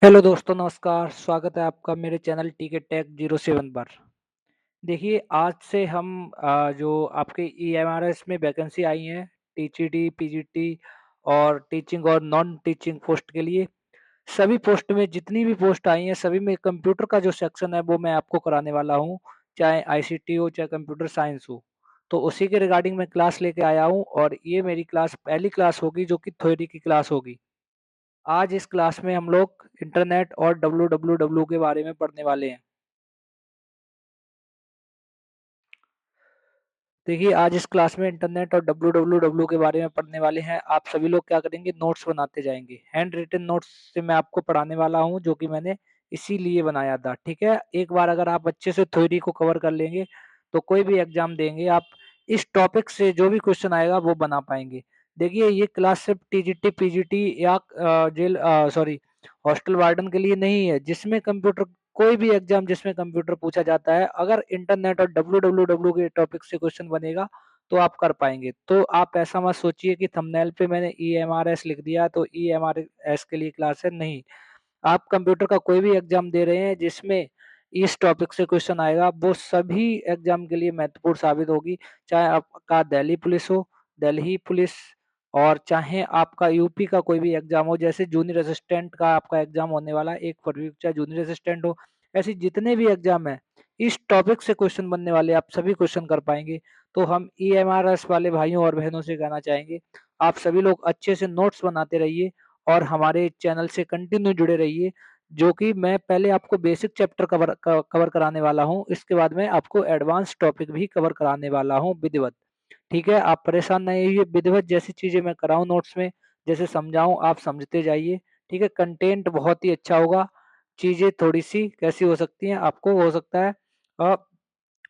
Hello दोस्तों, नमस्कार। स्वागत है आपका मेरे चैनल टीके टेक 07 पर। देखिए, आज से हम जो आपके ईएमआरएस में वैकेंसी आई हैं, टीजीटी, पीजीटी और टीचिंग और नॉन टीचिंग पोस्ट के लिए, सभी पोस्ट में जितनी भी पोस्ट आई हैं, सभी में कंप्यूटर का जो सेक्शन है, वो मैं आपको कराने वाला हूँ, चाहे आईसीटी हो, चाहे कंप्यूटर साइंस हो। तो उसी के रिगार्डिंग मैं क्लास लेके आया हूँ और ये मेरी क्लास पहली क्लास होगी, जो कि थ्योरी की क्लास होगी। आज इस क्लास में हम लोग इंटरनेट और डब्ल्यू के बारे में पढ़ने वाले हैं। देखिए, आज इस क्लास में इंटरनेट और डब्ल्यू के बारे में पढ़ने वाले हैं। आप सभी लोग क्या करेंगे, नोट्स बनाते जाएंगे। हैंड रिटन नोट्स से मैं आपको पढ़ाने वाला हूँ, जो कि मैंने इसीलिए बनाया था। ठीक है, एक बार अगर आप अच्छे से थ्योरी को कवर कर लेंगे तो कोई भी एग्जाम देंगे आप, इस टॉपिक से जो भी क्वेश्चन आएगा वो बना पाएंगे। देखिए, ये क्लास सिर्फ टीजीटी पीजीटी या जेल सॉरी हॉस्टल वार्डन के लिए नहीं है, जिसमें कंप्यूटर, कोई भी एग्जाम जिसमें कंप्यूटर पूछा जाता है, अगर इंटरनेट और डब्ल्यू के टॉपिक से क्वेश्चन बनेगा तो आप कर पाएंगे। तो आप ऐसा मत सोचिए कि थंबनेल पे मैंने ईएमआरएस लिख दिया तो ईएमआरएस के लिए क्लास है, नहीं। आप कंप्यूटर का कोई भी एग्जाम दे रहे हैं जिसमें इस टॉपिक से क्वेश्चन आएगा, वो सभी एग्जाम के लिए महत्वपूर्ण साबित होगी। चाहे आपका दिल्ली पुलिस हो, दिल्ली पुलिस, और चाहे आपका यूपी का कोई भी एग्जाम हो, जैसे जूनियर असिस्टेंट का आपका एग्जाम होने वाला है 1 फरवरी को, चाहे जूनियर असिस्टेंट हो, ऐसे जितने भी एग्जाम है, इस टॉपिक से क्वेश्चन बनने वाले आप सभी क्वेश्चन कर पाएंगे। तो हम ईएमआरएस वाले भाइयों और बहनों से कहना चाहेंगे, आप सभी लोग अच्छे से नोट्स बनाते रहिए और हमारे चैनल से कंटिन्यू जुड़े रहिए। जो कि मैं पहले आपको बेसिक चैप्टर कवर कराने वाला हूँ, इसके बाद मैं आपको एडवांस टॉपिक भी कवर कराने वाला हूँ विधिवत। ठीक है, आप परेशान नहीं होइए, विधिवत जैसी चीजें मैं कराऊं नोट्स में, जैसे समझाऊं आप समझते जाइए। ठीक है, कंटेंट बहुत ही अच्छा होगा। चीजें थोड़ी सी कैसी हो सकती हैं, आपको हो सकता है अ,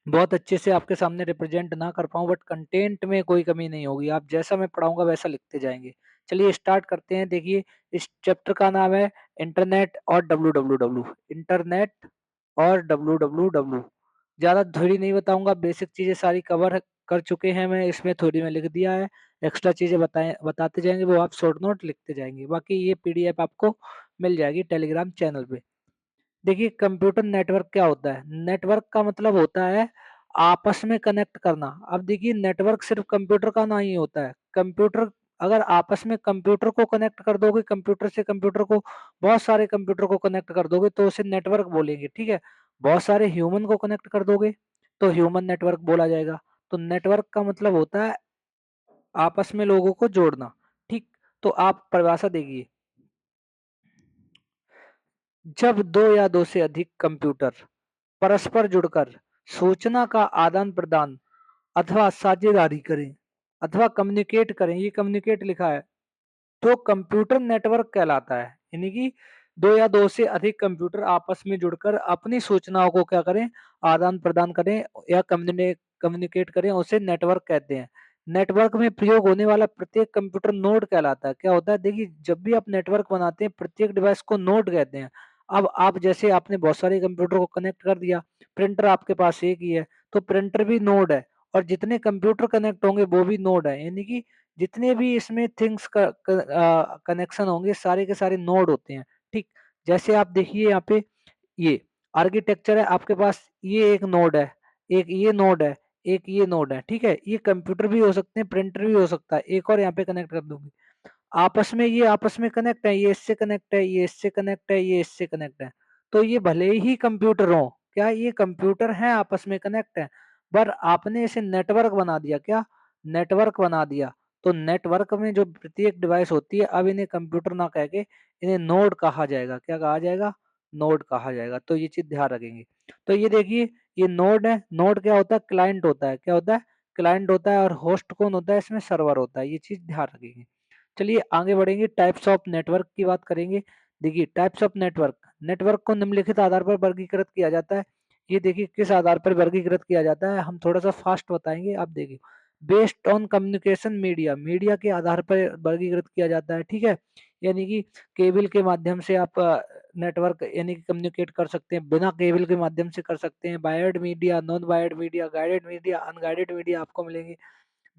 बहुत अच्छे से आपके सामने रिप्रेजेंट ना कर पाऊँ, बट कंटेंट में कोई कमी नहीं होगी। आप जैसा मैं पढ़ाऊंगा वैसा लिखते जाएंगे। चलिए स्टार्ट करते हैं। देखिए, इस चैप्टर का नाम है इंटरनेट और डब्ल्यू। इंटरनेट और डब्ल्यू। ज़्यादा थ्योरी नहीं बताऊंगा, बेसिक चीज़ें सारी कवर कर चुके हैं मैं, इसमें थ्योरी में लिख दिया है। एक्स्ट्रा चीज़ें बताते जाएंगे, वो आप शॉर्ट नोट लिखते जाएंगे। बाकी ये पीडीएफ आपको मिल जाएगी टेलीग्राम चैनल पे। देखिए, कंप्यूटर नेटवर्क क्या होता है? नेटवर्क का मतलब होता है आपस में कनेक्ट करना। अब देखिए, नेटवर्क सिर्फ कंप्यूटर का नहीं होता है। कंप्यूटर, अगर आपस में कंप्यूटर को कनेक्ट कर दोगे, कंप्यूटर से कंप्यूटर को, बहुत सारे कंप्यूटर को कनेक्ट कर दोगे तो उसे नेटवर्क बोलेंगे। ठीक है, बहुत सारे ह्यूमन को कनेक्ट कर दोगे तो ह्यूमन नेटवर्क बोला जाएगा। तो नेटवर्क का मतलब होता है आपस में लोगों को जोड़ना। ठीक, तो आप परिभाषा देखिए, जब दो या दो से अधिक कंप्यूटर परस्पर जुड़कर सूचना का आदान प्रदान अथवा साझेदारी करें अथवा कम्युनिकेट करें, ये कम्युनिकेट लिखा है, तो कंप्यूटर नेटवर्क कहलाता है। यानी कि दो या दो से अधिक कंप्यूटर आपस में जुड़कर अपनी सूचनाओं को क्या करें, आदान प्रदान करें या कम्युनिकेट करें, उसे नेटवर्क कहते हैं। नेटवर्क में प्रयोग होने वाला प्रत्येक कंप्यूटर नोड कहलाता है। क्या होता है, देखिए, जब भी आप नेटवर्क बनाते हैं, प्रत्येक डिवाइस को नोड कहते हैं। अब आप जैसे आपने बहुत सारे कंप्यूटर को कनेक्ट कर दिया, प्रिंटर आपके पास एक ही है, तो प्रिंटर भी नोड है, और जितने कंप्यूटर कनेक्ट होंगे वो भी नोड है। यानी कि जितने भी इसमें थिंग्स का कनेक्शन होंगे, सारे के सारे नोड होते हैं। ठीक, जैसे आप देखिए यहाँ पे, ये आर्किटेक्चर है आपके पास, ये एक नोड है, एक ये नोड है, एक ये नोड है। ठीक है, ये कंप्यूटर भी हो सकते हैं, प्रिंटर भी हो सकता है। एक और यहाँ पे कनेक्ट कर दूंगी, आपस में ये आपस में कनेक्ट है, ये इससे कनेक्ट है, ये इससे कनेक्ट है, ये इससे कनेक्ट है। तो ये भले ही कंप्यूटर हो, क्या ये कंप्यूटर है, आपस में कनेक्ट है, पर आपने इसे नेटवर्क बना दिया। क्या, नेटवर्क बना दिया। तो नेटवर्क में जो प्रत्येक डिवाइस होती है, अब इन्हें कंप्यूटर ना कह के इन्हें नोड कहा जाएगा। क्या कहा जाएगा? नोड कहा जाएगा। तो ये चीज ध्यान रखेंगे। तो ये देखिए, ये नोड है। नोड क्या होता है? क्लाइंट होता है। क्या होता है? क्लाइंट होता है। और होस्ट कौन होता है? इसमें सर्वर होता है। ये चीज ध्यान रखेंगे। चलिए आगे बढ़ेंगे, टाइप्स ऑफ नेटवर्क की बात करेंगे। देखिए, टाइप्स ऑफ नेटवर्क, नेटवर्क को निम्नलिखित आधार पर वर्गीकृत किया जाता है। ये देखिए किस आधार पर वर्गीकृत किया जाता है, हम थोड़ा सा फास्ट बताएंगे, आप देखिए। Based on communication media, media के आधार पर वर्गीकृत किया जाता है। ठीक है, यानी कि केबल के माध्यम से आप नेटवर्क यानी कि कम्युनिकेट कर सकते हैं, बिना केबल के माध्यम से कर सकते हैं। Wired media, non wired media, guided media, unguided media आपको मिलेंगे।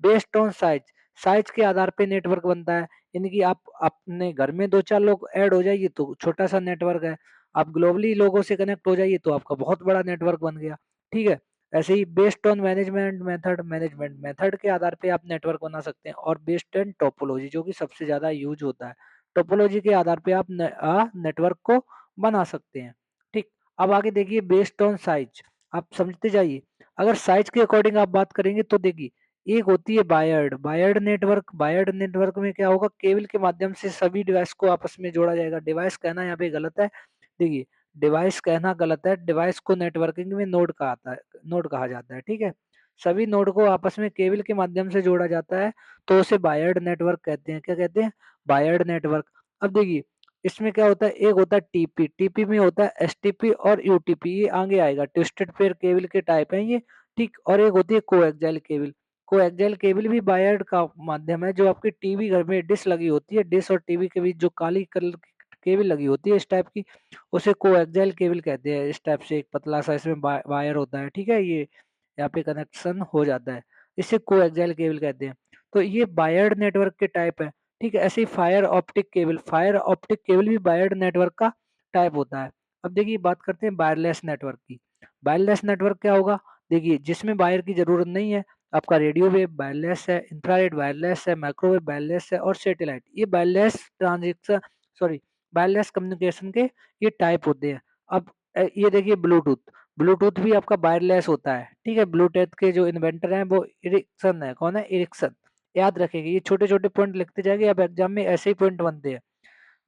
बेस्ड ऑन साइज, साइज के आधार पे नेटवर्क बनता है। यानी कि आप अपने घर में 2-4 लोग ऐड हो जाइए तो छोटा-सा नेटवर्क है। आप ग्लोबली लोगों से कनेक्ट हो जाइए तो आपका बहुत बड़ा नेटवर्क बन गया। ठीक है? ऐसे ही बेस्ड ऑन मैनेजमेंट मेथड के आधार पे आप नेटवर्क बना सकते हैं और बेस्ड ऑन टोपोलॉजी जो कि सबसे ज़्यादा यूज़ होता है। टोपोलॉजी के आधार पे आप नेटवर्क को बना सकते हैं। ठीक, अब आगे देखिए बेस्ड ऑन साइज, आप समझते जाइए। अगर साइज के अकॉर्डिंग आप बात करेंगे तो देखिए एक होती है वायर्ड नेटवर्क में क्या होगा, केबल के माध्यम से सभी डिवाइस को आपस में जोड़ा जाएगा। डिवाइस कहना यहाँ पे गलत है। देखिए डिवाइस कहना गलत है, डिवाइस को नेटवर्किंग में नोड कहा जाता है। ठीक है, सभी नोड को आपस में केबल के माध्यम से जोड़ा जाता है तो उसे वायर्ड नेटवर्क कहते हैं। क्या कहते हैं? Wired network. अब देखिए इसमें क्या होता है, एक होता है टीपी, टीपी में होता है एसटीपी और यूटीपी, ये आगे आएगा। ट्विस्टेड पेयर केबल के टाइप है ये। ठीक, और एक होती है कोएक्सियल केबल। कोएक्सियल केबल भी वायर्ड का माध्यम है। जो आपकी टीवी घर में डिश लगी होती है, डिश और टीवी के बीच जो काली कलर की केबल लगी होती है इस टाइप की, उसे कोएक्सियल केबल कहते हैं। इस टाइप से एक पतला सा इसमें वायर होता है। ठीक है, ये यहाँ पे कनेक्शन हो जाता है, इसे कोएक्सियल केबल कहते हैं। तो ये वायर्ड नेटवर्क के टाइप है। ठीक है, ऐसे ही फायर ऑप्टिक केबल भी वायर्ड नेटवर्क का टाइप होता है। अब देखिए बात करते हैं वायरलेस नेटवर्क की। वायरलेस नेटवर्क क्या होगा? देखिए जिसमें वायर की जरूरत नहीं है। आपका रेडियो वेव वायरलेस है, इंफ्रारेड वायरलेस है, माइक्रोवेव वायरलेस है और सैटेलाइट, ये wireless transaction sorry wireless communication के ये टाइप होते हैं। अब ये देखिए ब्लूटूथ, ब्लूटूथ भी आपका वायरलेस होता है। ठीक है, ब्लूटूथ के जो इन्वेंटर हैं वो एरिक्सन है। कौन है? एरिक्सन। याद रखेंगे, ये छोटे छोटे पॉइंट लिखते जाएंगे, अब एग्जाम में ऐसे ही पॉइंट बनते हैं।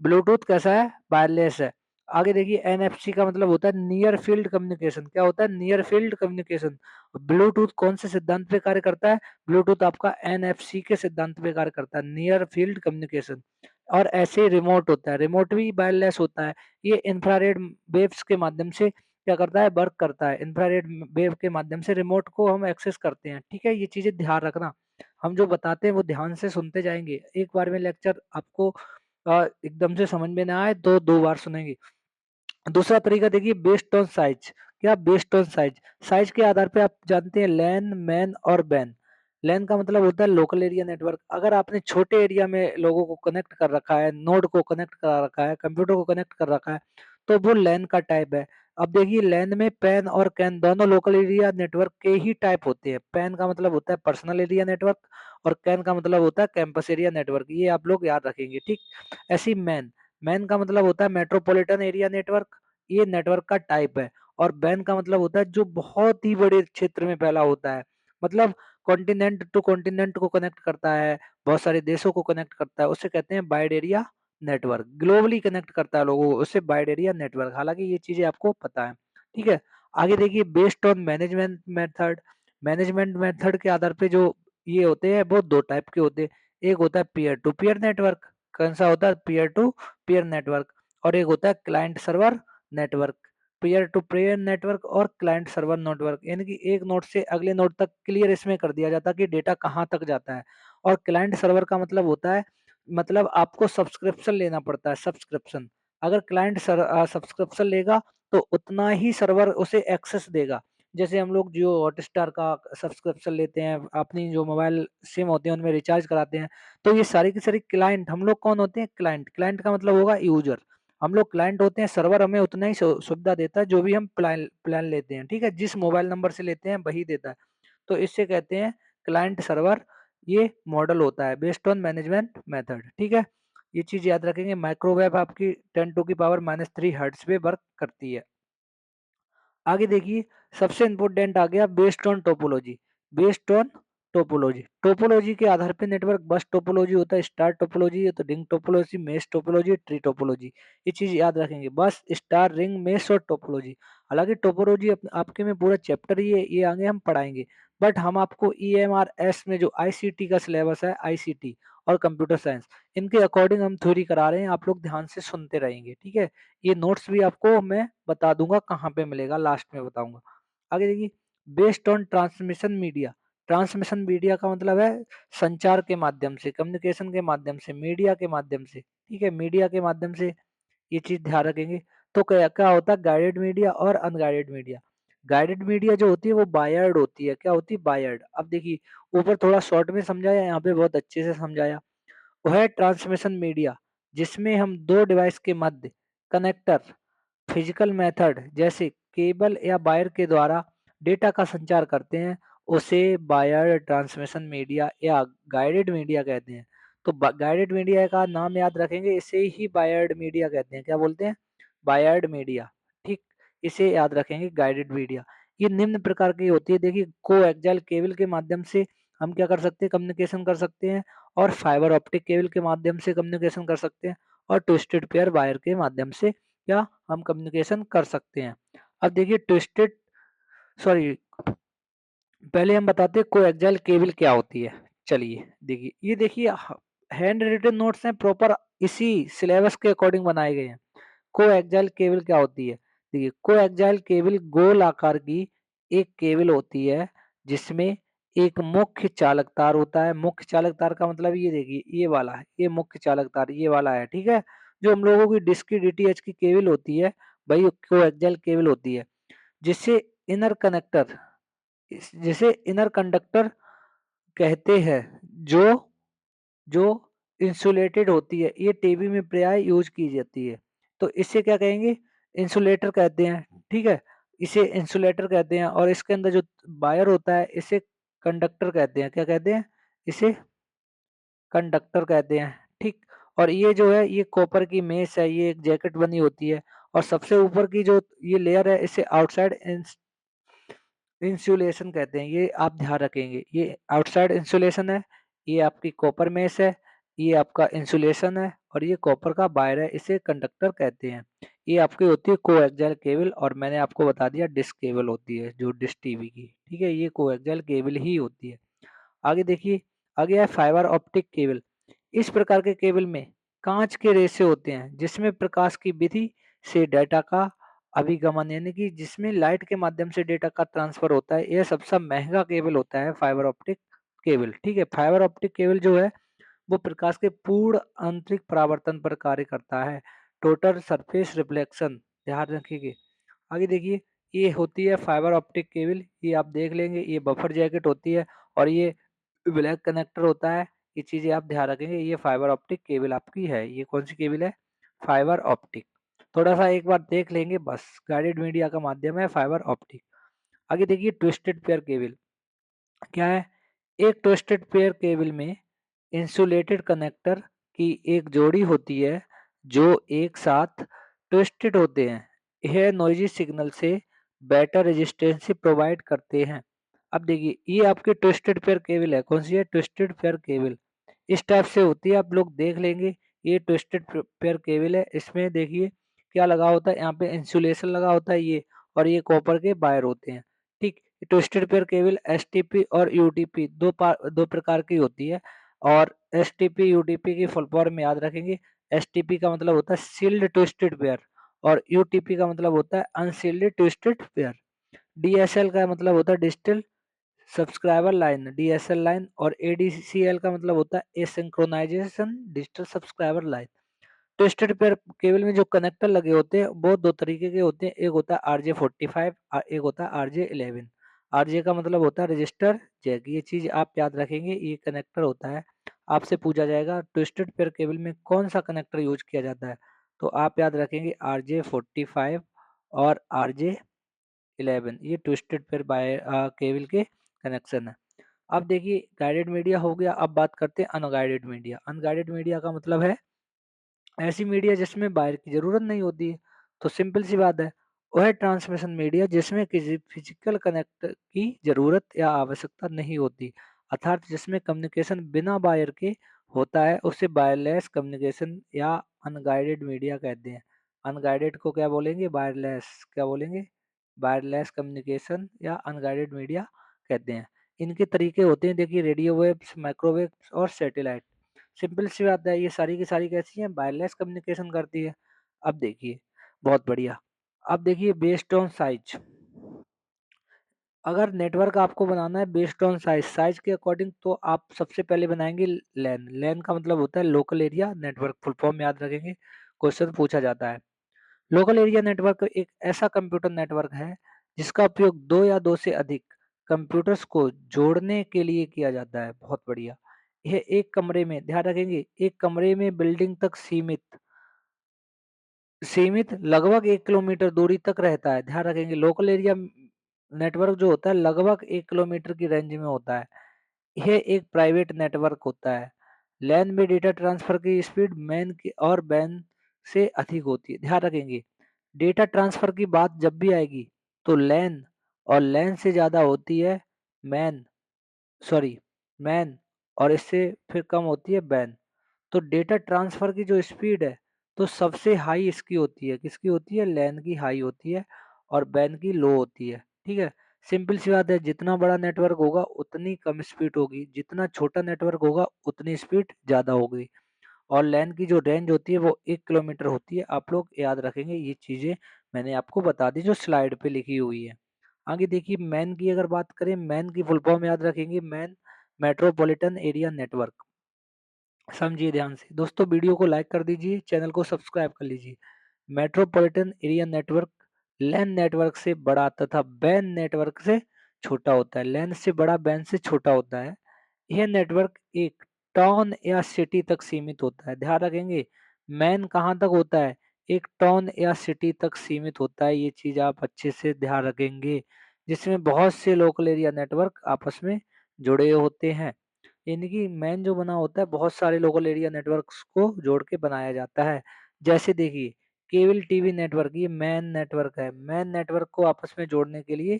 ब्लूटूथ कैसा है? वायरलेस है। आगे देखिए एनएफसी का मतलब होता है नियर फील्ड कम्युनिकेशन। क्या होता है? Near field communication. ब्लूटूथ कौन से सिद्धांत पे कार्य करता है? ब्लूटूथ आपका एनएफसी के सिद्धांत पे कार्य करता है, नियर फील्ड कम्युनिकेशन। और ऐसे रिमोट होता है, रिमोट भी वायरलेस होता है। ये इंफ्रारेड वेव्स के माध्यम से क्या करता है? वर्क करता है। इंफ्रारेड वेव के माध्यम से रिमोट को हम एक्सेस करते हैं। ठीक है, ये चीजें ध्यान रखना। हम जो बताते हैं वो ध्यान से सुनते जाएंगे, एक बार में लेक्चर आपको एकदम से समझ में ना आए तो 2 बार सुनेंगे। दूसरा तरीका देखिए बेस्ड ऑन साइज। क्या? Based on size. साइज के आधार पे आप जानते हैं लैन, मैन और बैन। लैन का मतलब होता है लोकल एरिया नेटवर्क। अगर आपने छोटे एरिया में लोगों को कनेक्ट कर रखा है, नोड को कनेक्ट करा रखा है, कंप्यूटर को कनेक्ट कर रखा है, तो वो लैन का टाइप है। अब देखिए लैन में पैन और कैन दोनों लोकल एरिया नेटवर्क के ही टाइप होते हैं। पैन का मतलब होता है पर्सनल एरिया नेटवर्क और कैन का मतलब होता है कैंपस एरिया नेटवर्क। ये आप लोग याद रखेंगे। ठीक, ऐसी मैन, मैन का मतलब होता है मेट्रोपॉलिटन एरिया नेटवर्क, ये नेटवर्क का टाइप है। और बैन का मतलब होता है जो बहुत ही बड़े क्षेत्र में फैला होता है, मतलब कॉन्टिनेंट टू कॉन्टिनेंट को कनेक्ट करता है, बहुत सारे देशों को कनेक्ट करता है, उसे कहते हैं wide area network. Globally connect करता है लोगों को, उसे वाइड एरिया नेटवर्क। हालांकि ये चीजें आपको पता है। ठीक है, आगे देखिए based on management method. Management method के आधार पे जो ये होते हैं वो दो टाइप के होते हैं। एक होता है पीयर टू पीयर नेटवर्क। कौन सा होता है? Peer to peer network. और एक होता है client server network. Peer to peer network और क्लाइंट सर्वर नेटवर्क, यानी कि एक नोड से अगले नोड तक क्लियर इसमें कर दिया जाता है कि डेटा कहाँ तक जाता है। और क्लाइंट सर्वर का मतलब होता है, मतलब आपको सब्सक्रिप्शन लेना पड़ता है, सब्सक्रिप्शन। अगर क्लाइंट सब्सक्रिप्शन लेगा तो उतना ही सर्वर उसे एक्सेस देगा। जैसे हम लोग जियो हॉटस्टार का सब्सक्रिप्शन लेते हैं, अपनी जो मोबाइल सिम होते हैं उनमें रिचार्ज कराते हैं, तो ये सारी की सारी क्लाइंट, हम लोग कौन होते हैं? क्लाइंट। क्लाइंट का मतलब होगा यूजर। हम लोग क्लाइंट होते हैं, सर्वर हमें उतना ही सुविधा देता है जो भी हम प्लान प्लान लेते हैं। ठीक है, जिस मोबाइल नंबर से लेते हैं वही देता है। तो इससे कहते हैं क्लाइंट सर्वर। ये मॉडल होता है बेस्ड ऑन मैनेजमेंट मेथड। ठीक है, ये चीज याद रखेंगे। माइक्रोवेव आपकी 10⁻³ हर्ट्ज पे वर्क करती है। आगे देखिए सबसे इम्पोर्टेंट आ गया based on topology. Based on topology, topology के आधार पे नेटवर्क बस टोपोलॉजी होता है, स्टार टोपोलॉजी है तो ring topology, mesh topology, tree topology. ये चीज याद रखेंगे, बस, स्टार, रिंग, मेश और टोपोलॉजी। हालांकि टोपोलॉजी आपके में पूरा चैप्टर ही है, ये आगे हम पढ़ाएंगे। बट हम आपको EMRS में जो आईसीटी का सिलेबस है, आईसीटी और कंप्यूटर साइंस, इनके अकॉर्डिंग हम थ्योरी करा रहे हैं, आप लोग ध्यान से सुनते रहेंगे। ठीक है, ये नोट्स भी आपको मैं बता दूंगा कहाँ पे मिलेगा, लास्ट में बताऊंगा। आगे देखिए based on transmission media. Transmission media का मतलब है संचार के माध्यम से, कम्युनिकेशन के माध्यम से, मीडिया के माध्यम से। ठीक है, मीडिया के माध्यम से, ये चीज ध्यान रखेंगे। तो क्या क्या होता है? गाइडेड मीडिया और अनगाइडेड मीडिया। गाइडेड मीडिया जो होती है वो वायर्ड होती है। क्या होती है? वायर्ड। अब देखिए ऊपर थोड़ा शॉर्ट में समझाया, यहाँ पे बहुत अच्छे से समझाया। वह है ट्रांसमिशन मीडिया जिसमें हम दो डिवाइस के मध्य कनेक्टर फिजिकल मेथड जैसे केबल या वायर के द्वारा डेटा का संचार करते हैं, उसे वायर्ड ट्रांसमिशन मीडिया या गाइडेड मीडिया कहते हैं। तो गाइडेड मीडिया का नाम याद रखेंगे, इसे ही वायर्ड मीडिया कहते हैं। क्या बोलते हैं? Wired media. ठीक, इसे याद रखेंगे गाइडेड मीडिया। ये निम्न प्रकार की होती है। देखिए कोएक्सियल केबल के माध्यम से हम क्या कर सकते हैं? कम्युनिकेशन कर सकते हैं। और फाइबर ऑप्टिक केबल के माध्यम से कम्युनिकेशन कर सकते हैं। और ट्विस्टेड पेयर वायर के माध्यम से क्या हम कम्युनिकेशन कर सकते हैं। अब देखिए ट्विस्टेड सॉरी पहले हम बताते हैं कोएक्सियल केबल क्या होती है। चलिए देखिए, ये देखिए हैंड रिटन नोट्स हैं, प्रॉपर इसी सिलेबस के अकॉर्डिंग बनाए गए हैं। कोएक्सियल केबल क्या होती है? देखिए कोएक्सियल केबल गोल आकार की एक केबल होती है जिसमें एक मुख्य चालक तार होता है। मुख्य चालक तार का मतलब ये देखिए ये वाला है, ये मुख्य चालक तार ये वाला है। ठीक है, जो हम लोगों की डिश की डीटीएच की केबल होती है वही कोएक्सियल केबल होती है। जिससे इनर कनेक्टर जिसे इनर कंडक्टर कहते हैं, जो जो इंसुलेटेड होती है, ये टीवी में प्राय यूज की जाती है। तो इसे क्या कहेंगे? इंसुलेटर कहते हैं। ठीक है, इसे इंसुलेटर कहते हैं। और इसके अंदर जो वायर होता है इसे कंडक्टर कहते हैं। क्या कहते हैं? इसे कंडक्टर कहते हैं। ठीक, और ये जो है ये कॉपर की मेश है, ये एक जैकेट बनी होती है। और सबसे ऊपर की जो ये लेयर है इसे आउटसाइड इंसुलेशन कहते हैं। ये आप ध्यान रखेंगे, ये आउटसाइड इंसुलेशन है, ये आपकी कॉपर मेश है, ये आपका इंसुलेशन है, और ये कॉपर का वायर है, इसे कंडक्टर कहते हैं। ये आपकी होती है कोएक्सियल केबल। और मैंने आपको बता दिया डिश केबल होती है जो डिश टीवी की। ठीक है, ये कोएक्सियल केबल ही होती है। आगे देखिए, आगे है फाइबर ऑप्टिक केबल। इस प्रकार के केबल में कांच के रेशे होते हैं जिसमें प्रकाश की विधि से डेटा का अभिगमन यानी कि जिसमें लाइट के माध्यम से डेटा का ट्रांसफर होता है। यह सबसे महंगा केबल होता है फाइबर ऑप्टिक केबल। ठीक है, फाइबर ऑप्टिक केबल जो है वो प्रकाश के पूर्ण आंतरिक परावर्तन पर कार्य करता है। टोटल सरफेस रिफ्लेक्शन ध्यान रखिए। आगे देखिए, ये होती है फाइबर ऑप्टिक केबल, ये आप देख लेंगे, ये बफर जैकेट होती है। और ये ब्लैक कनेक्टर होता है। ये चीजें आप ध्यान रखेंगे। ये फाइबर ऑप्टिक केबल आपकी है। ये कौन सी केबल है? Fibre optic. थोड़ा सा एक बार देख लेंगे बस। गाइडेड मीडिया का माध्यम है फाइबर ऑप्टिक। आगे देखिए ट्विस्टेड पेयर केबल क्या है? एक ट्विस्टेड पेयर केबल में इंसुलेटेड कनेक्टर की एक जोड़ी होती है जो एक साथ ट्विस्टेड होते हैं। यह नॉइजी सिग्नल से बेटर रेजिस्टेंस प्रोवाइड करते हैं। अब देखिए ये आपकी ट्विस्टेड पेयर केबल है। कौन सी है? Twisted pair cable. इस टाइप से होती है, आप लोग देख लेंगे। ये ट्विस्टेड पेयर केबल है। इसमें देखिए क्या लगा होता है, यहाँ पे इंसुलेशन लगा होता है ये, और ये कॉपर के वायर होते हैं। ठीक, ट्विस्टेड पेयर केबल एसटीपी और यूटीपी दो प्रकार की होती है। और एसटीपी यूटीपी की फुल फॉर्म याद रखेंगे। एसटीपी का मतलब होता है सील्ड ट्विस्टेड पेयर, और यूटीपी का मतलब होता है अनसील्ड ट्विस्टेड पेयर। डीएसएल का मतलब होता है digital subscriber line, DSL line. और एडीसीएल का मतलब होता है asynchronization digital subscriber line. Twisted pair cable में जो कनेक्टर लगे होते हैं वो दो तरीके के होते हैं। एक होता है RJ45 और एक होता है RJ11। आरजे का मतलब होता है रजिस्टर जैक। ये चीज आप याद रखेंगे, ये कनेक्टर होता है। आपसे पूछा जाएगा ट्विस्टेड पेयर केबल में कौन सा कनेक्टर यूज किया जाता है, तो आप याद रखेंगे RJ45 और RJ11। ये ट्विस्टेड पेयर केबल के कनेक्शन है। अब देखिए गाइडेड मीडिया हो गया। अब बात करते हैं अनगाइडेड मीडिया। अनगाइडेड मीडिया का मतलब है ऐसी मीडिया जिसमें वायर की जरूरत नहीं होती है। तो सिंपल सी बात है, वह ट्रांसमिशन मीडिया जिसमें किसी फिजिकल कनेक्ट की जरूरत या आवश्यकता नहीं होती, अर्थात जिसमें कम्युनिकेशन बिना वायर के होता है, उसे वायरलेस कम्युनिकेशन या अनगाइडेड मीडिया कहते हैं। अनगाइडेड को क्या बोलेंगे? वायरलेस। क्या बोलेंगे? वायरलेस कम्युनिकेशन या अनगाइडेड मीडिया कहते हैं। इनके तरीके होते हैं देखिए, रेडियो वेव्स, माइक्रोवेव्स और सैटेलाइट। सिंपल सी बात है, ये सारी की सारी कैसी हैं? वायरलेस कम्युनिकेशन करती है। अब देखिए बहुत बढ़िया। अब देखिए बेस्ड ऑन साइज, अगर नेटवर्क आपको बनाना है बेस्ड ऑन साइज, साइज के अकॉर्डिंग, तो आप सबसे पहले बनाएंगे लैन। लैन का मतलब होता है local area network, full form याद रखेंगे, क्वेश्चन पूछा जाता है। लोकल एरिया नेटवर्क एक ऐसा कंप्यूटर नेटवर्क है जिसका उपयोग 2 या 2 से अधिक कंप्यूटर्स को जोड़ने के लिए किया जाता है। बहुत बढ़िया। यह एक कमरे में, ध्यान रखेंगे, एक कमरे में बिल्डिंग तक सीमित सीमित लगभग 1 किलोमीटर दूरी तक रहता है। ध्यान रखेंगे, लोकल एरिया नेटवर्क जो होता है लगभग 1 किलोमीटर की रेंज में होता है। यह एक प्राइवेट नेटवर्क होता है। लैन में डेटा ट्रांसफर की स्पीड मैन की और बैन से अधिक होती है। ध्यान रखेंगे, डेटा ट्रांसफर की बात जब भी आएगी तो लैन और लैन से ज्यादा होती है मैन, सॉरी मैन, और इससे फिर कम होती है बैन। तो डेटा ट्रांसफर की जो स्पीड है तो सबसे हाई इसकी होती है, किसकी होती है, लैन की हाई होती है और बैन की लो होती है। ठीक है, सिंपल सी बात है, जितना बड़ा नेटवर्क होगा उतनी कम स्पीड होगी, जितना छोटा नेटवर्क होगा उतनी स्पीड ज्यादा होगी। और लैन की जो रेंज होती है वो 1 किलोमीटर होती है। आप लोग याद रखेंगे, ये चीजें मैंने आपको बता दी जो स्लाइड पे लिखी हुई है। आगे देखिए, मैन की अगर बात करें, मैन की फुल फॉर्म याद रखेंगे, मैन मेट्रोपॉलिटन एरिया नेटवर्क। समझिए ध्यान से दोस्तों, वीडियो को लाइक कर दीजिए, चैनल को सब्सक्राइब कर लीजिए। Metropolitan area network LAN network से बड़ा तथा बैन नेटवर्क से छोटा होता है। लैन से बड़ा, बैन से छोटा होता है। यह नेटवर्क एक टाउन या सिटी तक सीमित होता है। ध्यान रखेंगे, मैन कहाँ तक होता है, एक टाउन या सिटी तक सीमित होता है। ये चीज आप अच्छे से ध्यान रखेंगे, जिसमें बहुत से लोकल एरिया नेटवर्क आपस में जुड़े होते हैं। यानी कि मैन जो बना होता है बहुत सारे लोकल एरिया नेटवर्क्स को जोड़ के बनाया जाता है। जैसे देखिए, केबल टीवी नेटवर्क, ये मैन नेटवर्क है। मैन नेटवर्क को आपस में जोड़ने के लिए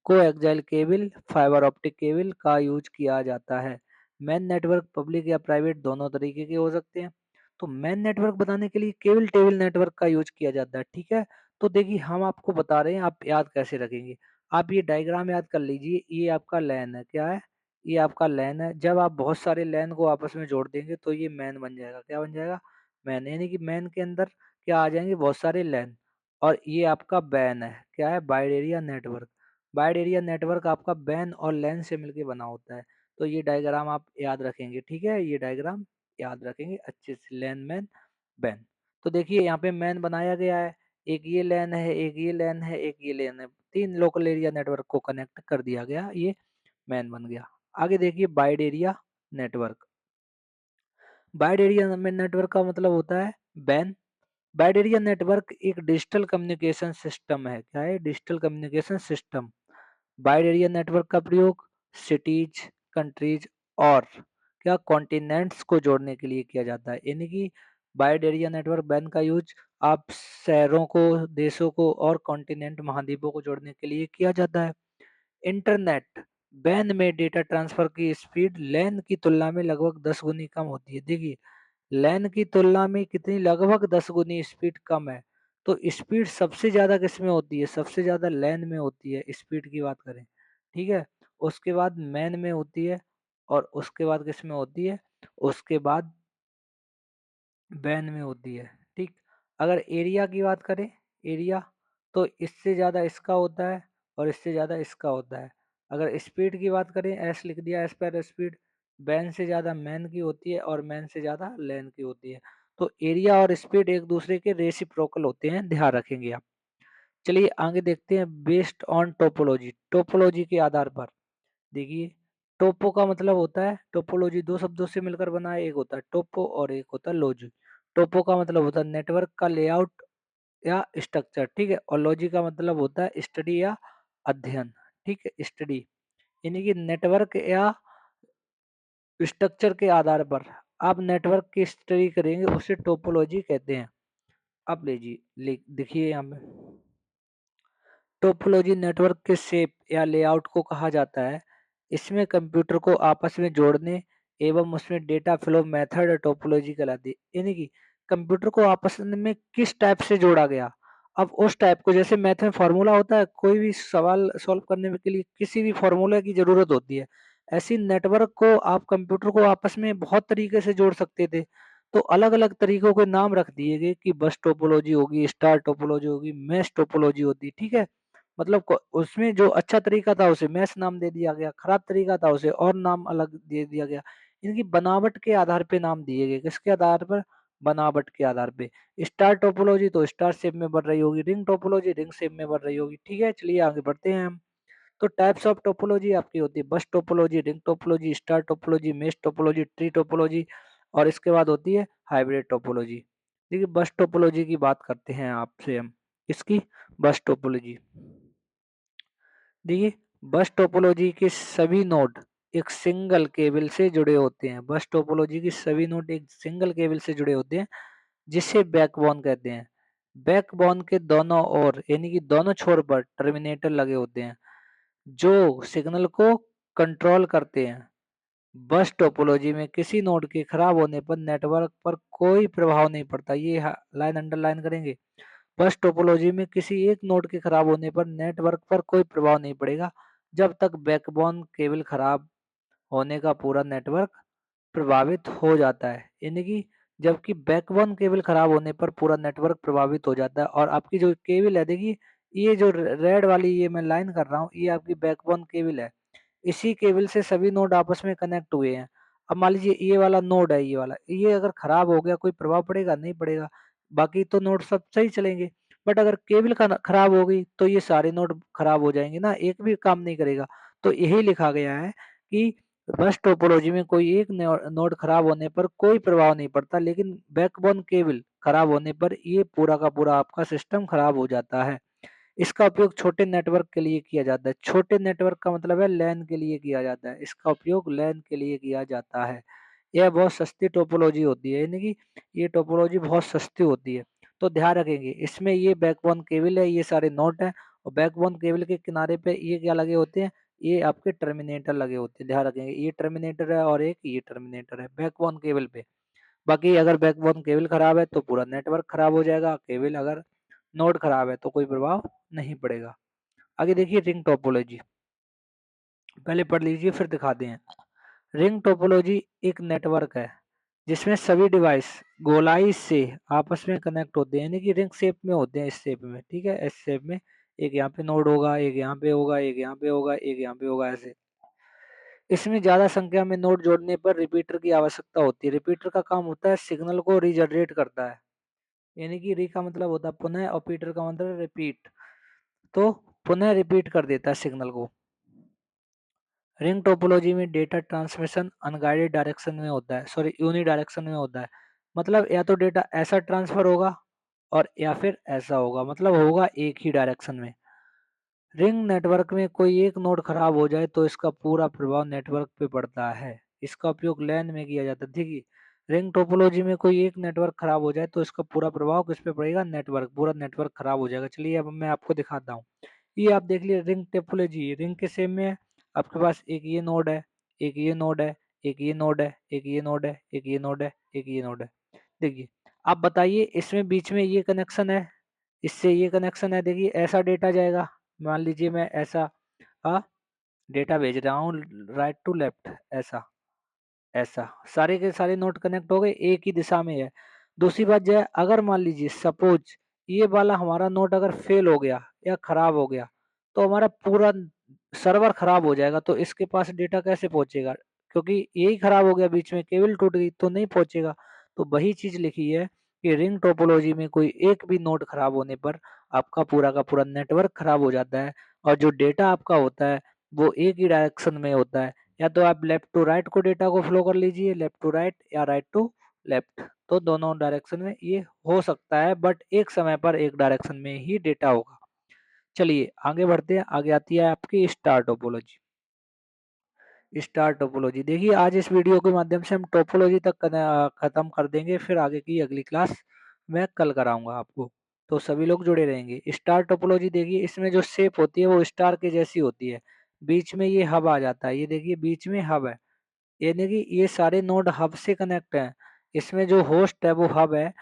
coaxial cable, fibre optic cable का यूज किया जाता है। मैन नेटवर्क पब्लिक या प्राइवेट दोनों तरीके के हो सकते हैं। तो मैन नेटवर्क बनाने के लिए केबल टेबल नेटवर्क का यूज किया जाता है। ठीक है, तो देखिए हम आपको बता रहे हैं, आप याद कैसे रखेंगे। आप ये डायग्राम याद कर लीजिए, ये आपका लैन है, क्या है, ये आपका लैन है। जब आप बहुत सारे लैन को आपस में जोड़ देंगे तो ये मैन बन जाएगा। क्या बन जाएगा, मैन। यानी कि मैन के अंदर क्या आ जाएंगे, बहुत सारे लैन। और ये आपका बैन है, क्या है, wide area network. Wide area network आपका बैन और लैन से मिलकर बना होता है। तो ये डायग्राम आप याद रखेंगे। ठीक है, ये डायग्राम याद रखेंगे अच्छे से, लैन मैन बैन। तो देखिए यहाँ पे मैन बनाया गया है, एक ये लैन है, एक ये लैन है, एक ये लैन है, 3 लोकल एरिया नेटवर्क को कनेक्ट कर दिया गया, ये मैन बन गया। आगे देखिए, wide area network. Wide area network का मतलब होता है बैन। वाइड एरिया नेटवर्क एक डिजिटल कम्युनिकेशन सिस्टम है। क्या है, digital communication system. Wide area network का प्रयोग सिटीज, कंट्रीज और क्या कॉन्टिनेंट्स को जोड़ने के लिए किया जाता है। यानी कि वाइड एरिया नेटवर्क बैन का यूज आप शहरों को, देशों को और कॉन्टिनेंट, महाद्वीपों को जोड़ने के लिए किया जाता है। इंटरनेट बैन में डेटा ट्रांसफर की स्पीड लैन की तुलना में लगभग 10 गुनी कम होती है। देखिए, लैन की तुलना में कितनी, लगभग 10 गुनी स्पीड कम है। तो स्पीड सबसे ज्यादा किस में होती है, सबसे ज्यादा लैन में होती है, स्पीड की बात करें। ठीक है, उसके बाद मैन में होती है, और उसके बाद किस में होती है, उसके बाद बैन में होती है। ठीक, अगर एरिया की बात करें, एरिया, तो इससे ज़्यादा इसका होता है और इससे ज़्यादा इसका होता है। अगर स्पीड की बात करें, एस लिख दिया, एस पर स्पीड, बैन से ज़्यादा मैन की होती है और मैन से ज़्यादा लैन की होती है। तो एरिया और स्पीड एक दूसरे के रेसिप्रोकल होते हैं, ध्यान रखेंगे आप। चलिए आगे देखते हैं, बेस्ड ऑन टोपोलॉजी, टोपोलॉजी के आधार पर। देखिए, टोपो का मतलब होता है, टोपोलॉजी दो शब्दों से मिलकर बना है, एक होता है टोपो और एक होता है लॉजी। टोपो का मतलब होता है नेटवर्क का लेआउट या स्ट्रक्चर, ठीक है, और लॉजी का मतलब होता है स्टडी या अध्ययन। ठीक है, स्टडी, यानी कि नेटवर्क या स्ट्रक्चर के आधार पर आप नेटवर्क की स्टडी करेंगे, उसे टोपोलॉजी कहते हैं। अब लीजिए, देखिए यहाँ पे टोपोलॉजी नेटवर्क के शेप या लेआउट को कहा जाता है। इसमें कंप्यूटर को आपस में जोड़ने एवं उसमें डेटा फ्लो मेथड टोपोलॉजी कहलाती है। यानी कि कंप्यूटर को आपस में किस टाइप से जोड़ा गया। अब उस टाइप को, जैसे मैथ में फार्मूला होता है, कोई भी सवाल सॉल्व करने के लिए किसी भी फार्मूला की जरूरत होती है, ऐसी नेटवर्क को आप कंप्यूटर को आपस में बहुत तरीके से जोड़ सकते थे। तो अलग अलग तरीकों के नाम रख दिए गए कि बस टोपोलॉजी होगी, स्टार टोपोलॉजी होगी, मैश टोपोलॉजी होती, ठीक है। मतलब उसमें जो अच्छा तरीका था उसे मैश नाम दे दिया गया, खराब तरीका था उसे और नाम अलग दे दिया गया। इनकी बनावट के आधार पे नाम दिए गए, किसके आधार पर, बनावट के आधार पे। स्टार टोपोलॉजी तो स्टार शेप में बन रही होगी, रिंग टोपोलॉजी रिंग शेप में बन रही होगी। ठीक है, चलिए आगे बढ़ते हैं हम। तो टाइप्स ऑफ टोपोलॉजी आपकी होती है बस topology, ring topology, star topology, mesh topology, tree topology, और इसके बाद होती है हाइब्रिड टोपोलॉजी। देखिए बस टोपोलॉजी की बात करते हैं आपसे हम। इसकी बस टोपोलॉजी, देखिए बस टोपोलॉजी के सभी नोड एक सिंगल केबल से जुड़े होते हैं। बस टोपोलॉजी की सभी नोड एक सिंगल केबल से जुड़े होते हैं, जिसे बैकबोन कहते हैं। बैकबोन के दोनों ओर यानी कि दोनों छोर पर टर्मिनेटर लगे होते हैं, जो सिग्नल को कंट्रोल करते हैं। बस टोपोलॉजी में किसी नोड के खराब होने पर नेटवर्क पर कोई प्रभाव नहीं पड़ता। ये लाइन अंडरलाइन करेंगे। बस टोपोलॉजी में किसी एक नोड के खराब होने पर नेटवर्क पर कोई प्रभाव नहीं पड़ेगा, जब तक बैकबोन केबल खराब होने का पूरा नेटवर्क प्रभावित हो जाता है। यानी कि जबकि बैकबोन केबल खराब होने पर पूरा नेटवर्क प्रभावित हो जाता है। और आपकी जो केबल है, देखिए ये जो रेड वाली ये मैं लाइन कर रहा हूँ, ये आपकी बैकबोन केबल है। इसी केबल से सभी नोड आपस में कनेक्ट हुए हैं। अब मान लीजिए ये वाला नोड है, ये वाला, ये अगर खराब हो गया कोई प्रभाव पड़ेगा? नहीं पड़ेगा। बाकी तो नोड सब सही चलेंगे। बट अगर केबल खराब हो गई तो ये सारे नोड खराब हो जाएंगे ना, एक भी काम नहीं करेगा। तो यही लिखा गया है कि बस टोपोलॉजी में कोई एक नोड खराब होने पर कोई प्रभाव नहीं पड़ता, लेकिन बैकबोन केबल खराब होने पर ये पूरा का पूरा आपका सिस्टम खराब हो जाता है। इसका उपयोग छोटे नेटवर्क के लिए किया जाता है। छोटे नेटवर्क का मतलब है लैन के लिए किया जाता है। इसका उपयोग लैन के लिए किया जाता है। यह बहुत सस्ती टोपोलॉजी होती है, यानी कि ये टोपोलॉजी बहुत सस्ती होती है। तो ध्यान रखेंगे, इसमें ये बैकबोन केबल है, ये सारे नोट हैं, और बैकबोन केबल के किनारे पे ये क्या लगे होते हैं? ये आपके टर्मिनेटर लगे होते हैं। ध्यान रखेंगे, ये टर्मिनेटर है और एक ये टर्मिनेटर है बैकबोन केबल पे। बाकी अगर बैकबोन केबल खराब है तो पूरा नेटवर्क खराब हो जाएगा, केबल अगर नोड खराब है तो कोई प्रभाव नहीं पड़ेगा। आगे देखिए रिंग टोपोलॉजी, पहले पढ़ लीजिए फिर दिखाते हैं। रिंग टोपोलॉजी एक नेटवर्क है जिसमें सभी डिवाइस गोलाई से आपस में कनेक्ट होते हैं, यानी कि रिंग शेप में होते हैं, इस शेप में। ठीक है, इस शेप में एक यहाँ पे नोड होगा, एक यहाँ पे होगा, एक यहाँ पे होगा, एक यहाँ पे होगा, ऐसे। इसमें ज्यादा संख्या में नोड जोड़ने पर रिपीटर की आवश्यकता होती है। रिपीटर का काम होता है सिग्नल को रीजनरेट करता है, यानी कि री का मतलब होता है पुनः और पीटर का मतलब रिपीट, तो पुनः रिपीट कर देता है सिग्नल को। रिंग टोपोलॉजी में डेटा ट्रांसमिशन अनगाइडेड डायरेक्शन में होता है, सॉरी यूनि डायरेक्शन में होता है। मतलब या तो डेटा ऐसा ट्रांसफर होगा और या फिर ऐसा होगा, मतलब होगा एक ही डायरेक्शन में। रिंग नेटवर्क में कोई एक नोड खराब हो जाए तो इसका पूरा प्रभाव नेटवर्क पे पड़ता है। इसका उपयोग लैन में किया जाता है। देखिए रिंग टोपोलॉजी में कोई एक नेटवर्क खराब हो जाए तो इसका पूरा प्रभाव किस पे पड़ेगा? नेटवर्क, पूरा नेटवर्क खराब हो जाएगा। चलिए अब मैं आपको दिखाता हूँ। ये आप देख लिए रिंग टोपोलॉजी, रिंग के सेम में है। आपके पास एक ये नोड है, एक ये नोड है, एक ये नोड है, एक ये नोड है, एक ये नोड है, एक ये नोड है। देखिए आप बताइए, इसमें बीच में ये कनेक्शन है, इससे ये कनेक्शन है। देखिए ऐसा डेटा जाएगा, मान लीजिए मैं ऐसा डेटा भेज रहा हूँ राइट टू लेफ्ट, ऐसा ऐसा सारे के सारे नोड कनेक्ट हो गए, एक ही दिशा में है। दूसरी बात जो है, अगर मान लीजिए सपोज ये वाला हमारा नोड अगर फेल हो गया या खराब हो गया तो हमारा पूरा सर्वर खराब हो जाएगा। तो इसके पास डेटा कैसे पहुंचेगा? क्योंकि यही खराब हो गया, बीच में केबल टूट गई तो नहीं पहुंचेगा। तो वही चीज लिखी है कि रिंग टोपोलॉजी में कोई एक भी नोड खराब होने पर आपका पूरा का पूरा नेटवर्क खराब हो जाता है, और जो डेटा आपका होता है वो एक ही डायरेक्शन में होता है। या तो आप लेफ्ट टू राइट को डेटा को फ्लो कर लीजिए, लेफ्ट टू राइट या राइट टू लेफ्ट, तो दोनों डायरेक्शन में ये हो सकता है, बट एक समय पर एक डायरेक्शन में ही डेटा होगा। चलिए आगे बढ़ते हैं। आगे आती है आपकी स्टार टोपोलॉजी। स्टार टोपोलॉजी, देखिए आज इस वीडियो के माध्यम से हम टोपोलॉजी तक खत्म कर देंगे, फिर आगे की अगली क्लास मैं कल कराऊंगा आपको, तो सभी लोग जुड़े रहेंगे। स्टार टोपोलॉजी देखिए, इसमें जो शेप होती है वो स्टार के जैसी होती है, बीच में ये हब आ जाता है। ये देखिए बीच में हब है, यानी कि ये सारे नोड हब से कनेक्ट हैं। इसमें जो होस्ट है वो हब है।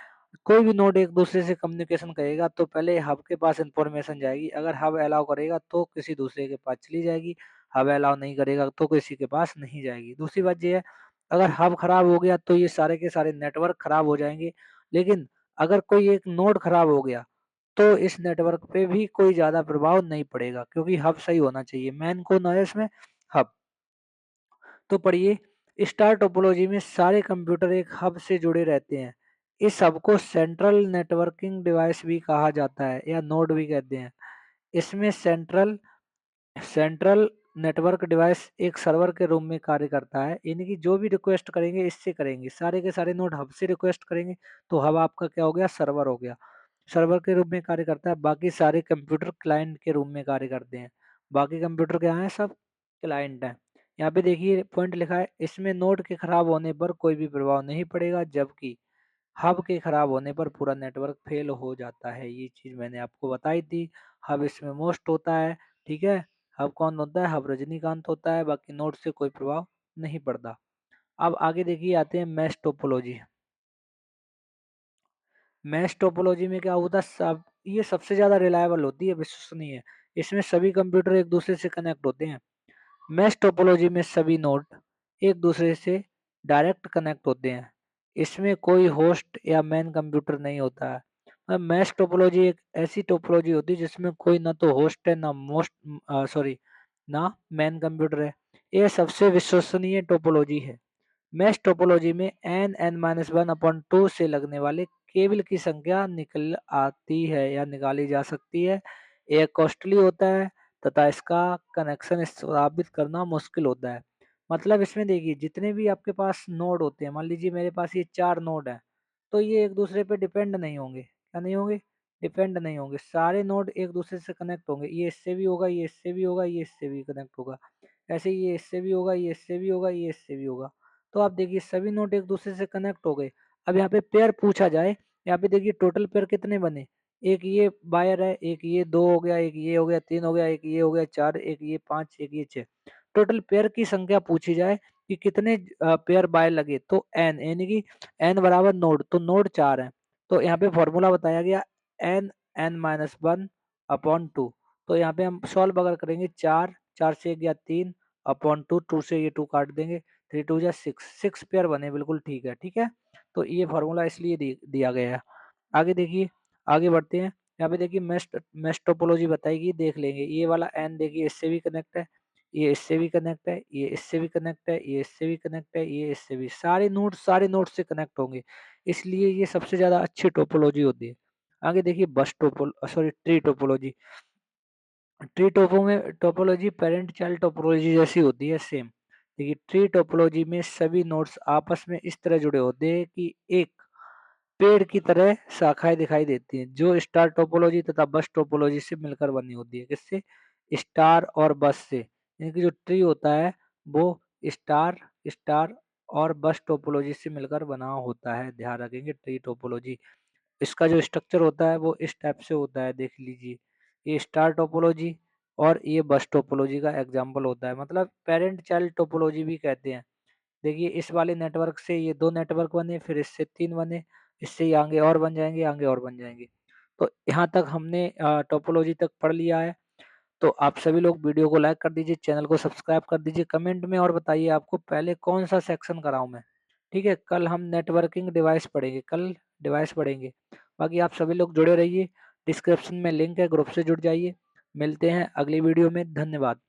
कोई भी नोड एक दूसरे से कम्युनिकेशन करेगा तो पहले हब के पास इंफॉर्मेशन जाएगी। अगर हब अलाउ करेगा तो किसी दूसरे के पास चली जाएगी, हब अलाउ नहीं करेगा तो किसी के पास नहीं जाएगी। दूसरी बात ये है, अगर हब खराब हो गया तो ये सारे के सारे नेटवर्क खराब हो जाएंगे। लेकिन अगर कोई एक नोड खराब हो गया तो इस नेटवर्क पे भी कोई ज्यादा प्रभाव नहीं पड़ेगा, क्योंकि हब सही होना चाहिए। मेन कौन है इसमें? हब। तो पढ़िए, स्टार टोपोलॉजी में सारे कंप्यूटर एक हब से जुड़े रहते हैं। इस हब को सेंट्रल नेटवर्किंग डिवाइस भी कहा जाता है या नोड भी कहते हैं। इसमें सेंट्रल सेंट्रल नेटवर्क डिवाइस एक सर्वर के रूप में कार्य करता है, यानी कि जो भी रिक्वेस्ट करेंगे इससे करेंगे, सारे के सारे नोड हब से रिक्वेस्ट करेंगे, तो हब आपका क्या हो गया, सर्वर हो गया। सर्वर के रूप में कार्य करता है, बाकी सारे कंप्यूटर क्लाइंट के रूप में कार्य करते हैं। बाकी कंप्यूटर क्या है, सब क्लाइंट है। यहाँ पे देखिए पॉइंट लिखा है, इसमें नोड के खराब होने पर कोई भी प्रभाव नहीं पड़ेगा, जबकि हब के खराब होने पर पूरा नेटवर्क फेल हो जाता है। ये चीज मैंने आपको बताई थी। हब इसमें मोस्ट होता है, ठीक है। हब कौन होता है, हब रजनीकांत होता है, बाकी नोड से कोई प्रभाव नहीं पड़ता। अब आगे देखिए आते हैं मैश टोपोलॉजी। मैश टोपोलॉजी में क्या होता है, सब ये सबसे ज्यादा रिलायबल होती है, विश्वसनीय है। इसमें सभी कंप्यूटर एक दूसरे से कनेक्ट होते हैं। मैश टोपोलॉजी में सभी नोड एक दूसरे से डायरेक्ट कनेक्ट होते हैं। इसमें कोई होस्ट या मैन कंप्यूटर नहीं होता है। मैश टोपोलॉजी एक ऐसी टोपोलॉजी होती है जिसमें कोई ना तो होस्ट है, ना ना मैन कंप्यूटर है। यह सबसे विश्वसनीय टोपोलॉजी है। मैश टोपोलॉजी में n n-1/2 से लगने वाले केबल की संख्या निकल आती है या निकाली जा सकती है। यह कॉस्टली होता है तथा इसका कनेक्शन स्थापित करना मुश्किल होता है। मतलब इसमें देखिए जितने भी आपके पास नोड होते हैं, मान लीजिए मेरे पास ये 4 नोड हैं, तो ये एक दूसरे पे डिपेंड नहीं होंगे। क्या नहीं होंगे, डिपेंड नहीं होंगे। सारे नोड एक दूसरे से कनेक्ट होंगे, ये इससे भी होगा, ये इससे भी होगा, ये इससे भी कनेक्ट होगा। ऐसे ही ये इससे भी होगा, ये इससे भी होगा, ये इससे भी होगा। तो आप देखिए सभी नोड एक दूसरे से कनेक्ट हो गए। अब यहाँ पे पेयर पूछा जाए, यहाँ पे देखिए टोटल पेयर कितने बने, एक ये वायर है, एक ये 2 हो गया, एक ये हो गया 3 हो गया, एक ये हो गया 4, एक ये 5, एक ये 6। टोटल पेयर की संख्या पूछी जाए कि कितने पेयर वायर लगे, तो एन, यानी कि एन बराबर नोड, तो नोड 4 है। तो यहाँ पे फॉर्मूला बताया गया एन n-1/2। तो यहाँ पे हम सॉल्व अगर करेंगे, 4 4 से गया 3 अपॉन 2, 2 से ये 2 काट देंगे, 3 2 जा 6, 6 पेयर बने, बिल्कुल ठीक है, ठीक है। तो ये फार्मूला इसलिए दिया गया है। आगे देखिए, आगे बढ़ते हैं। यहाँ पे देखिए मेश टोपोलॉजी बताएगी, देख लेंगे। ये वाला एन देखिए इससे भी कनेक्ट है, ये इससे भी कनेक्ट है, ये इससे भी कनेक्ट है, ये इससे भी कनेक्ट है, ये इससे भी, सारे नोड से कनेक्ट होंगे, इसलिए ये सबसे ज्यादा अच्छी टोपोलॉजी होती है। आगे देखिए tree topology. Tree topology parent child topology जैसी होती है, सेम। देखिए ट्री टोपोलॉजी में सभी नोड्स आपस में इस तरह जुड़े होते हैं कि एक पेड़ की तरह शाखाएं दिखाई देती हैं, जो स्टार टोपोलॉजी तथा बस टोपोलॉजी से मिलकर बनी होती है। किससे, स्टार और बस से। यानी कि जो ट्री होता है वो स्टार स्टार और बस टोपोलॉजी से मिलकर बना होता है। ध्यान रखेंगे, ट्री टोपोलॉजी इसका जो स्ट्रक्चर होता है वो इस टाइप से होता है, देख लीजिए। ये स्टार टोपोलॉजी और ये बस टोपोलॉजी का एग्जाम्पल होता है, मतलब पेरेंट चाइल्ड टोपोलॉजी भी कहते हैं। देखिए इस वाले नेटवर्क से ये 2 नेटवर्क बने, फिर इससे 3 बने, इससे ये आगे और बन जाएंगे, आगे और बन जाएंगे। तो यहाँ तक हमने टोपोलॉजी तक पढ़ लिया है। तो आप सभी लोग वीडियो को लाइक कर दीजिए, चैनल को सब्सक्राइब कर दीजिए, कमेंट में और बताइए आपको पहले कौन सा सेक्शन कराऊं मैं। ठीक है, कल हम नेटवर्किंग डिवाइस पढ़ेंगे, कल डिवाइस पढ़ेंगे। बाकी आप सभी लोग जुड़े रहिए, डिस्क्रिप्शन में लिंक है, ग्रुप से जुड़ जाइए। मिलते हैं अगली वीडियो में, धन्यवाद।